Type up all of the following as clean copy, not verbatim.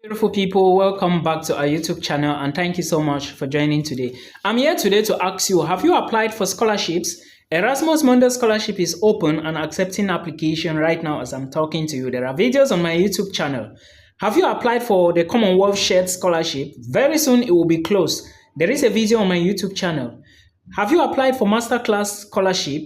Beautiful people, welcome back to our YouTube channel and thank you so much for joining today. I'm here today to ask you, have you applied for scholarships? Erasmus Mundus scholarship is open and accepting application right now as I'm talking to you. There are videos on my YouTube channel. Have you applied for the Commonwealth Shared Scholarship? Very soon it will be closed. There is a video on my YouTube channel. Have you applied for Masterclass scholarship?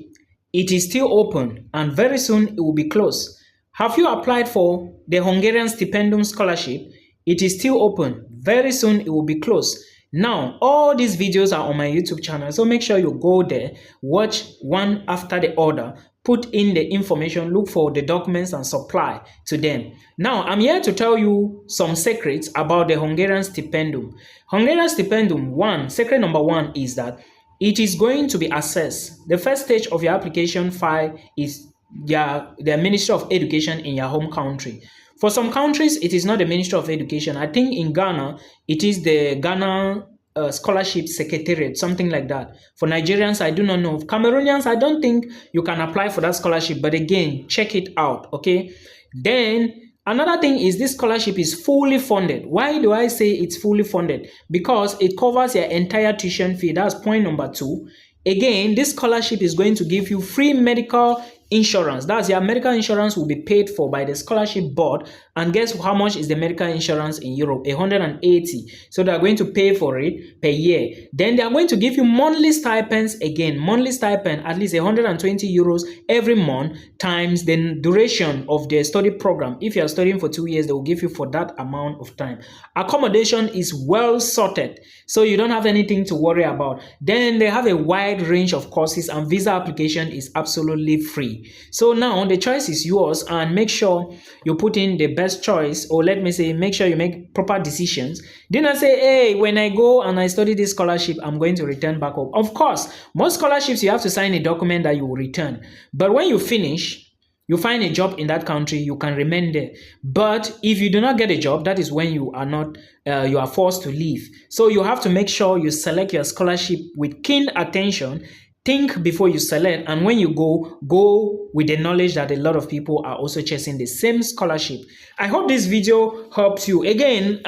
It is still open and very soon it will be closed. Have you applied for the Hungarian Stipendium scholarship? It is still open. Very soon it will be closed. Now, all these videos are on my YouTube channel, so make sure you go there, watch one after the other, put in the information, look for the documents and supply to them. Now, I'm here to tell you some secrets about the Hungarian Stipendium. Hungarian Stipendium, secret number one is that it is going to be assessed. The first stage of your application file is the Ministry of Education in your home country. For some countries, it is not the Ministry of Education. I think in Ghana, it is the Ghana Scholarship Secretariat, something like that. For Nigerians, I do not know. Cameroonians, I don't think you can apply for that scholarship. But again, check it out, okay? Then, another thing is this scholarship is fully funded. Why do I say it's fully funded? Because it covers your entire tuition fee. That's point number 2. Again, this scholarship is going to give you free medical insurance. That's your medical insurance will be paid for by the scholarship board. And guess how much is the medical insurance in Europe? 180. So they are going to pay for it per year. Then they are going to give you monthly stipends again. Monthly stipend, at least 120 euros every month times the duration of the study program. If you are studying for 2 years, they will give you for that amount of time. Accommodation is well sorted, so you don't have anything to worry about. Then they have a wide range of courses and visa application is absolutely free. So now the choice is yours, and make sure you put in the best choice, or let me say, make sure you make proper decisions. Do not say, hey, when I go and I study this scholarship, I'm going to return back home. Of course, most scholarships, you have to sign a document that you will return. But when you finish, you find a job in that country, you can remain there. But if you do not get a job, that is when you are not, you are forced to leave. So you have to make sure you select your scholarship with keen attention. Think before you select, and when you go with the knowledge that a lot of people are also chasing the same scholarship. I hope this video helps you. Again,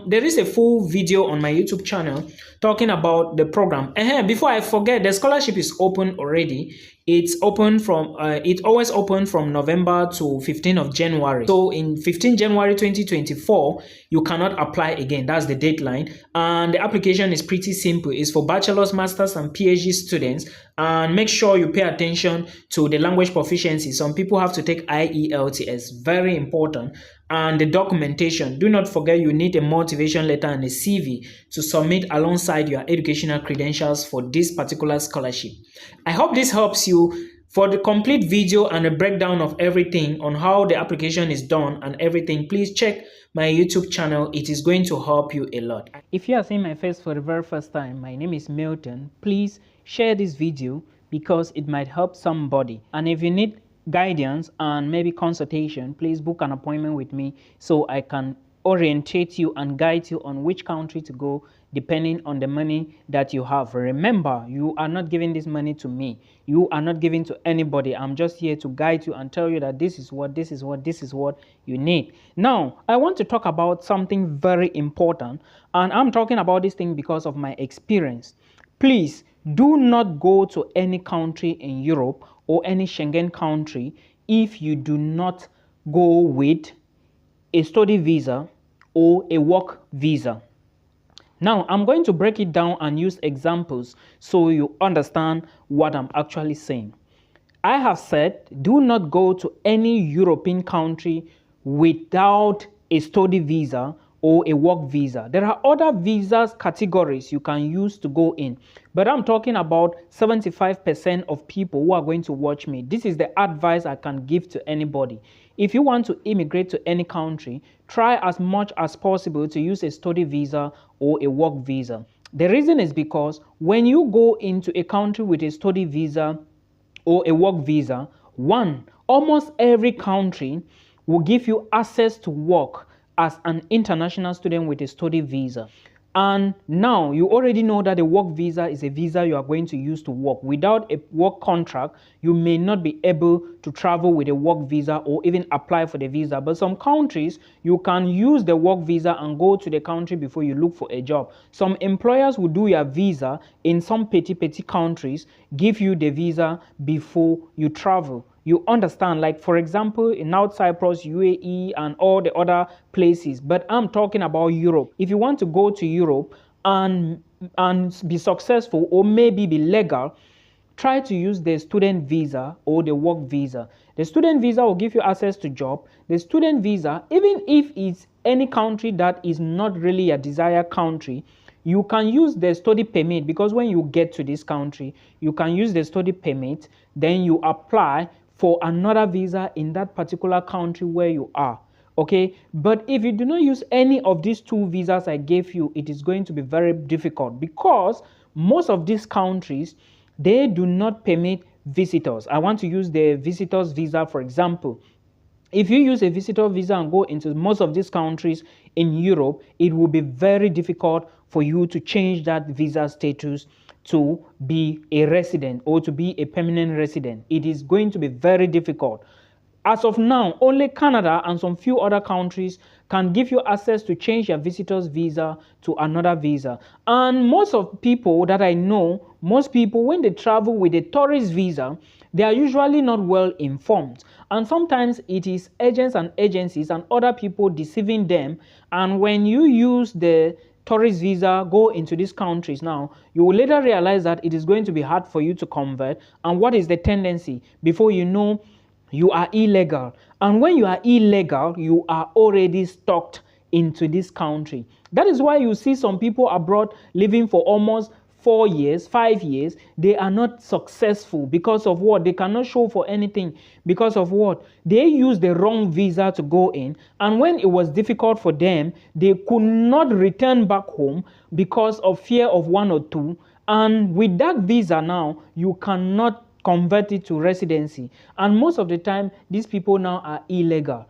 there is a full video on my YouTube channel talking about the program. Before I forget, the scholarship is open already. It's open from it always open from November to 15th of January. So in 15 January 2024, you cannot apply again. That's the deadline. And the application is pretty simple. It's for bachelor's, master's, and PhD students. And make sure you pay attention to the language proficiency. Some people have to take IELTS, very important. And the documentation. Do not forget you need a motivation letter and a CV to submit alongside your educational credentials for this particular scholarship. I hope this helps you. For the complete video and a breakdown of everything on how the application is done and everything, please check my YouTube channel. It is going to help you a lot. If you are seeing my face for the very first time, my name is Milton. Please share this video because it might help somebody. And if you need guidance and maybe consultation, please book an appointment with me so I can orientate you and guide you on which country to go depending on the money that you have. Remember, you are not giving this money to me. You are not giving to anybody. I'm just here to guide you and tell you that this is what you need. Now, I want to talk about something very important, and I'm talking about this thing because of my experience. Please do not go to any country in Europe or any Schengen country if you do not go with a study visa or a work visa. Now, I'm going to break it down and use examples so you understand what I'm actually saying. I have said do not go to any European country without a study visa or a work visa. There are other visas categories you can use to go in, but I'm talking about 75% of people who are going to watch me. This is the advice I can give to anybody. If you want to immigrate to any country, try as much as possible to use a study visa or a work visa. The reason is because when you go into a country with a study visa or a work visa, almost every country will give you access to work as an international student with a study visa. And now you already know that a work visa is a visa you are going to use to work. Without a work contract, you may not be able to travel with a work visa or even apply for the visa. But some countries, you can use the work visa and go to the country before you look for a job. Some employers will do your visa in some petty countries, give you the visa before you travel. You understand, like for example, in North Cyprus, UAE, and all the other places. But I'm talking about Europe. If you want to go to Europe and be successful or maybe be legal, try to use the student visa or the work visa. The student visa will give you access to job. The student visa, even if it's any country that is not really a desired country, you can use the study permit, because when you get to this country, you can use the study permit, then you apply for another visa in that particular country where you are. Okay, but if you do not use any of these two visas I gave you, it is going to be very difficult, because most of these countries, they do not permit visitors. I want to use the visitors visa, for example. If you use a visitor visa and go into most of these countries in Europe, it will be very difficult for you to change that visa status to be a resident or to be a permanent resident. It is going to be very difficult. As of now, only Canada and some few other countries can give you access to change your visitor's visa to another visa. And most of people that I know, most people, when they travel with a tourist visa, they are usually not well informed. And sometimes it is agents and agencies and other people deceiving them. And when you use the tourist visa, go into these countries now, you will later realize that it is going to be hard for you to convert. And what is the tendency? Before you know, you are illegal. And when you are illegal, you are already stuck into this country. That is why you see some people abroad living for almost 4 years, 5 years. They are not successful because of what? They cannot show for anything because of what? They used the wrong visa to go in. And when it was difficult for them, they could not return back home because of fear of one or two. And with that visa now, you cannot convert it to residency, and most of the time these people now are illegal.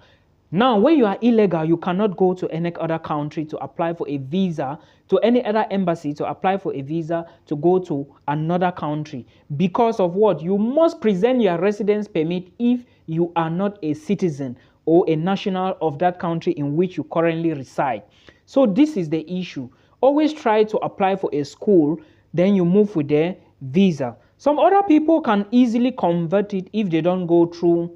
Now when you are illegal, you cannot go to any other country to apply for a visa, to any other embassy to apply for a visa to go to another country, because of what? You must present your residence permit if you are not a citizen or a national of that country in which you currently reside. So this is the issue. Always try to apply for a school, then you move with their visa. Some other people can easily convert it if they don't go through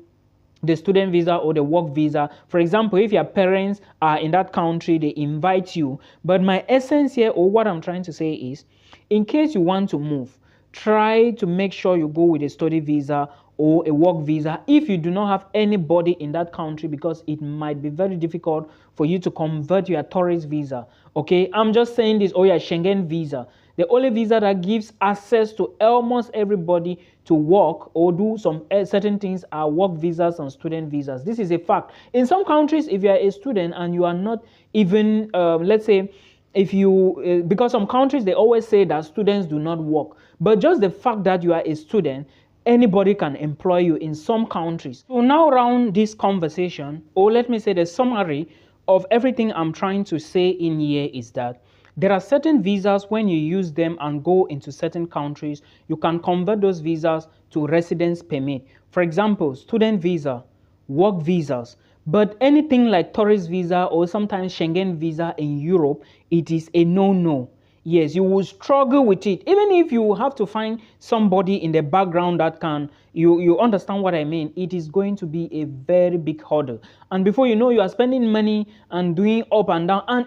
the student visa or the work visa. For example, if your parents are in that country, they invite you. But my essence here, or what I'm trying to say is, in case you want to move, try to make sure you go with a study visa or a work visa if you do not have anybody in that country, because it might be very difficult for you to convert your tourist visa. Okay, I'm just saying this, or your Schengen visa. The only visa that gives access to almost everybody to work or do some certain things are work visas and student visas. This is a fact. In some countries, if you are a student and you are not even, let's say, if you, because some countries, they always say that students do not work. But just the fact that you are a student, anybody can employ you in some countries. So now round this conversation, or let me say the summary of everything I'm trying to say in here is that there are certain visas, when you use them and go into certain countries, you can convert those visas to residence permit. For example, student visa, work visas. But anything like tourist visa or sometimes Schengen visa in Europe, it is a no-no. Yes, you will struggle with it. Even if you have to find somebody in the background that can, you understand what I mean. It is going to be a very big hurdle. And before you know, you are spending money and doing up and down. And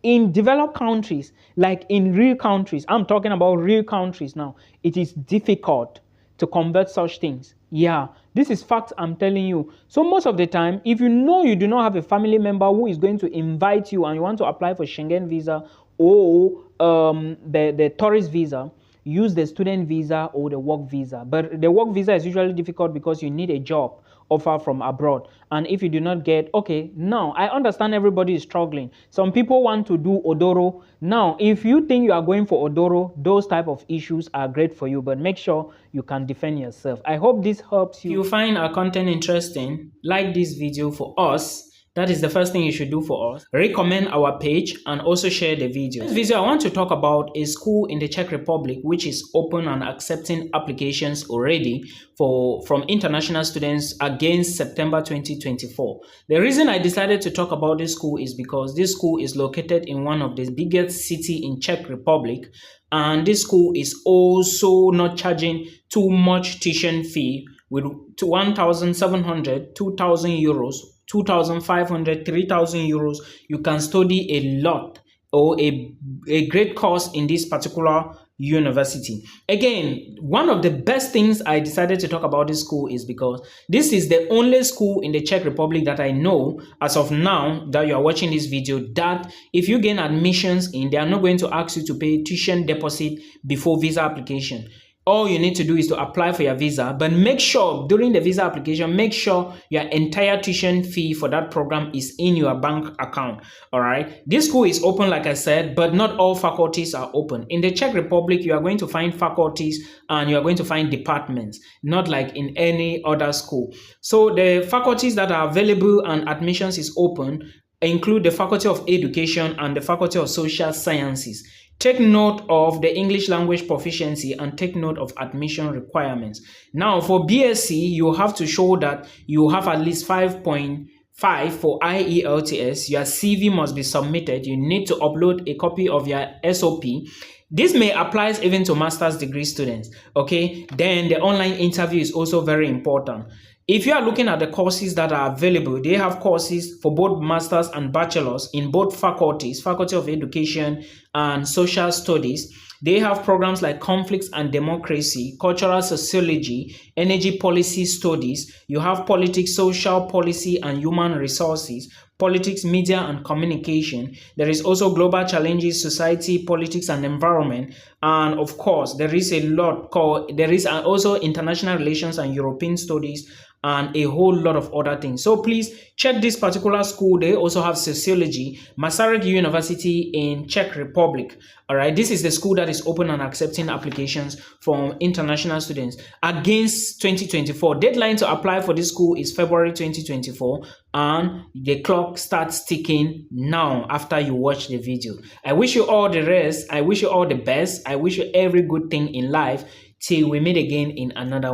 in developed countries, like in real countries, I'm talking about real countries now, it is difficult to convert such things. Yeah, this is fact I'm telling you. So most of the time, if you know you do not have a family member who is going to invite you and you want to apply for Schengen visa or the tourist visa, use the student visa or the work visa. But the work visa is usually difficult because you need a job offer from abroad, and if you do not get, okay, now I understand everybody is struggling. Some people want to do odoro. Now if you think you are going for odoro, those type of issues are great for you, but make sure you can defend yourself. I hope this helps you. If you find our content interesting, like this video for us, That is the first thing you should do for us. Recommend our page and also share the video. This video I want to talk about a school in the Czech Republic which is open and accepting applications already from international students against September 2024. The reason I decided to talk about this school is because this school is located in one of the biggest city in Czech Republic, and this school is also not charging too much tuition fee with 1,700, 2,000 euros, 2,500, 3,000 euros. You can study a lot or a great course in this particular university. Again, one of the best things I decided to talk about this school is because this is the only school in the Czech Republic that I know as of now that you are watching this video that if you gain admissions in, they are not going to ask you to pay tuition deposit before visa application. All you need to do is to apply for your visa, but make sure during the visa application, make sure your entire tuition fee for that program is in your bank account. All right. This school is open, like I said, but not all faculties are open. In the Czech Republic, you are going to find faculties and you are going to find departments, not like in any other school. So the faculties that are available and admissions is open include the Faculty of Education and the Faculty of Social Sciences. Take note of the English language proficiency and take note of admission requirements. Now, for BSc, you have to show that you have at least 5.5 for IELTS. Your CV must be submitted. You need to upload a copy of your SOP. This may apply even to master's degree students. Okay, then the online interview is also very important. If you are looking at the courses that are available, they have courses for both masters and bachelors in both faculties, Faculty of Education and Social Studies. They have programs like Conflicts and Democracy, Cultural Sociology, Energy Policy Studies. You have Politics, Social Policy and Human Resources, Politics, Media and Communication. There is also Global Challenges, Society, Politics and Environment. And of course, there is also International Relations and European Studies and a whole lot of other things. So please check this particular school. They also have Sociology, Masaryk University in Czech Republic. All right, this is the school that is open and accepting applications from international students against 2024. Deadline to apply for this school is February 2024, and the clock starts ticking now after you watch the video. I wish you all the rest. I wish you all the best. I wish you every good thing in life till we meet again in another one.